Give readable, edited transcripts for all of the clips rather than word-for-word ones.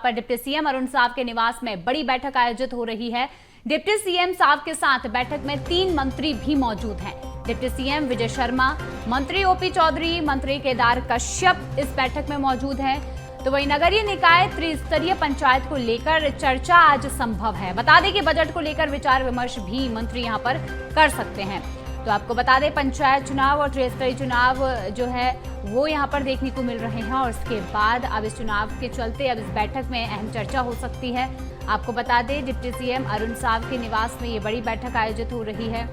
पर deputy CM Arun Sao के निवास में बड़ी बैठक आयोजित हो रही है। डिप्टी सीएम साव के साथ बैठक में 3 मंत्री भी मौजूद हैं। डिप्टी सीएम विजय शर्मा, मंत्री ओपी चौधरी, मंत्री केदार कश्यप इस बैठक में मौजूद हैं। तो वही नगरीय निकाय त्रिस्तरीय पंचायत को लेकर चर्चा आज संभव है। बता दें कि बजट को लेकर विचार विमर्श भी मंत्री यहां पर कर सकते हैं। तो आपको बता दें, पंचायत चुनाव और त्रिस्तरीय चुनाव जो है वो यहां पर देखने को मिल रहे हैं और इसके बाद अब इस चुनाव के चलते अब इस बैठक में अहम चर्चा हो सकती है। आपको बता दें, डिप्टी सीएम अरुण साव के निवास में ये बड़ी बैठक आयोजित हो रही है।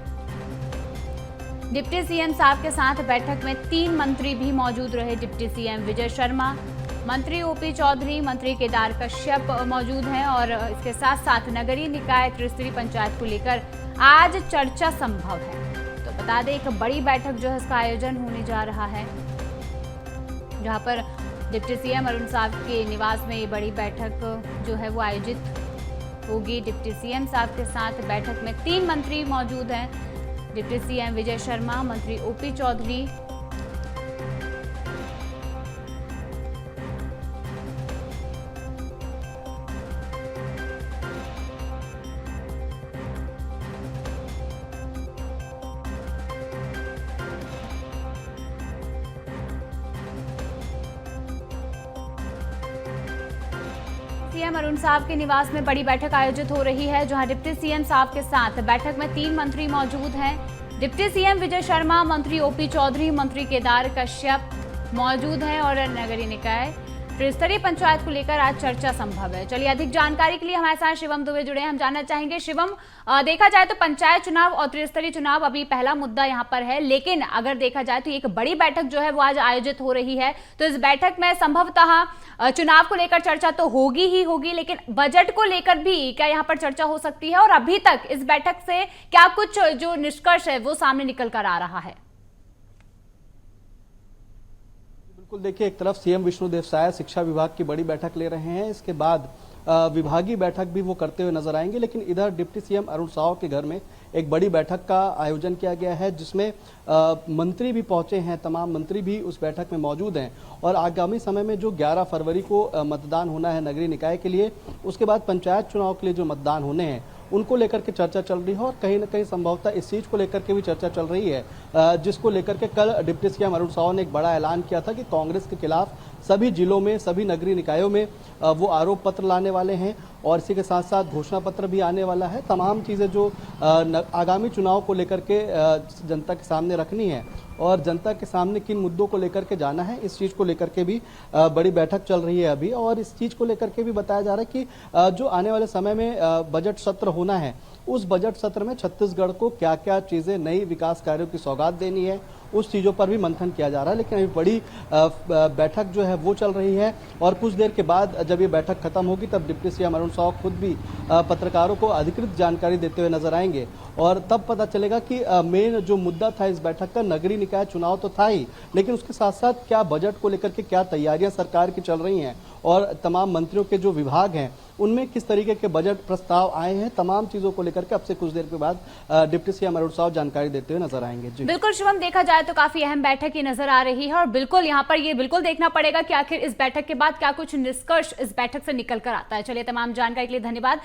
डिप्टी सीएम साव के साथ बैठक में 3 मंत्री भी मौजूद रहे। डिप्टी सीएम विजय शर्मा, मंत्री ओपी चौधरी, मंत्री केदार कश्यप मौजूद हैं और इसके साथ साथ नगरीय निकाय त्रिस्तरीय पंचायत को लेकर आज चर्चा संभव है। तो बता दें, एक बड़ी बैठक जो है इसका आयोजन होने जा रहा है, जहां पर डिप्टी सीएम अरुण साव के निवास में ये बड़ी बैठक जो है वो आयोजित होगी। डिप्टी सीएम साव के साथ बैठक में 3 मंत्री मौजूद हैं। डिप्टी सीएम विजय शर्मा, मंत्री ओपी चौधरी, सीएम अरुण साव के निवास में बड़ी बैठक आयोजित हो रही है, जहां डिप्टी सीएम साव के साथ बैठक में 3 मंत्री मौजूद हैं। डिप्टी सीएम विजय शर्मा, मंत्री ओपी चौधरी, मंत्री केदार कश्यप मौजूद हैं और नगरीय निकाय त्रिस्तरीय पंचायत को लेकर आज चर्चा संभव है। चलिए, अधिक जानकारी के लिए हमारे साथ शिवम दुबे जुड़े हैं। हम जानना चाहेंगे, शिवम, देखा जाए तो पंचायत चुनाव और त्रिस्तरीय चुनाव अभी पहला मुद्दा यहाँ पर है, लेकिन अगर देखा जाए तो एक बड़ी बैठक जो है वो आज आयोजित हो रही है। तो इस बैठक में संभवतः चुनाव को लेकर चर्चा तो होगी ही होगी, लेकिन बजट को लेकर भी क्या यहाँ पर चर्चा हो सकती है? और अभी तक इस बैठक से क्या कुछ जो निष्कर्ष है वो सामने निकल कर आ रहा है? बिल्कुल, देखिए, एक तरफ सीएम विष्णुदेव साय शिक्षा विभाग की बड़ी बैठक ले रहे हैं, इसके बाद विभागीय बैठक भी वो करते हुए नजर आएंगे। लेकिन इधर डिप्टी सीएम अरुण साव के घर में एक बड़ी बैठक का आयोजन किया गया है, जिसमें मंत्री भी पहुंचे हैं, तमाम मंत्री भी उस बैठक में मौजूद हैं। और आगामी समय में जो 11 फरवरी को मतदान होना है नगरीय निकाय के लिए, उसके बाद पंचायत चुनाव के लिए जो मतदान होने हैं उनको लेकर के चर्चा चल रही है और कहीं ना कहीं संभवतः इस चीज को लेकर के भी चर्चा चल रही है, जिसको लेकर के कल डिप्टी सीएम अरुण साव ने एक बड़ा ऐलान किया था कि कांग्रेस के खिलाफ सभी जिलों में, सभी नगरीय निकायों में वो आरोप पत्र लाने वाले हैं और इसी के साथ साथ घोषणा पत्र भी आने वाला है। तमाम चीजें जो आगामी चुनाव को लेकर के जनता के सामने रखनी है और जनता के सामने किन मुद्दों को लेकर के जाना है, इस चीज को लेकर के भी बड़ी बैठक चल रही है अभी। और इस चीज को लेकर के भी बताया जा रहा है कि जो आने वाले समय में बजट सत्र होना है, उस बजट सत्र में छत्तीसगढ़ को क्या क्या चीजें, नई विकास कार्यों की सौगात देनी है, उस चीजों पर भी मंथन किया जा रहा है। लेकिन अभी बड़ी बैठक जो है वो चल रही है और कुछ देर के बाद जब ये बैठक खत्म होगी तब डिप्टी सीएम अरुण साव खुद भी पत्रकारों को अधिकृत जानकारी देते हुए नजर आएंगे और तब पता चलेगा कि मेन जो मुद्दा था इस बैठक का, नगरीय निकाय चुनाव तो था ही, लेकिन उसके साथ साथ क्या बजट को लेकर के क्या तैयारियां सरकार की चल रही हैं और तमाम मंत्रियों के जो विभाग हैं उनमें किस तरीके के बजट प्रस्ताव आए हैं, तमाम चीजों को लेकर के अब से कुछ देर के बाद डिप्टी सीएम अरुण साव जानकारी देते हुए नजर आएंगे। जी बिल्कुल शिवम, देखा जाए तो काफी अहम बैठक ही नजर आ रही है और बिल्कुल यहाँ पर ये बिल्कुल देखना पड़ेगा कि आखिर इस बैठक के बाद क्या कुछ निष्कर्ष इस बैठक से निकल कर आता है। चलिए, तमाम जानकारी के लिए धन्यवाद।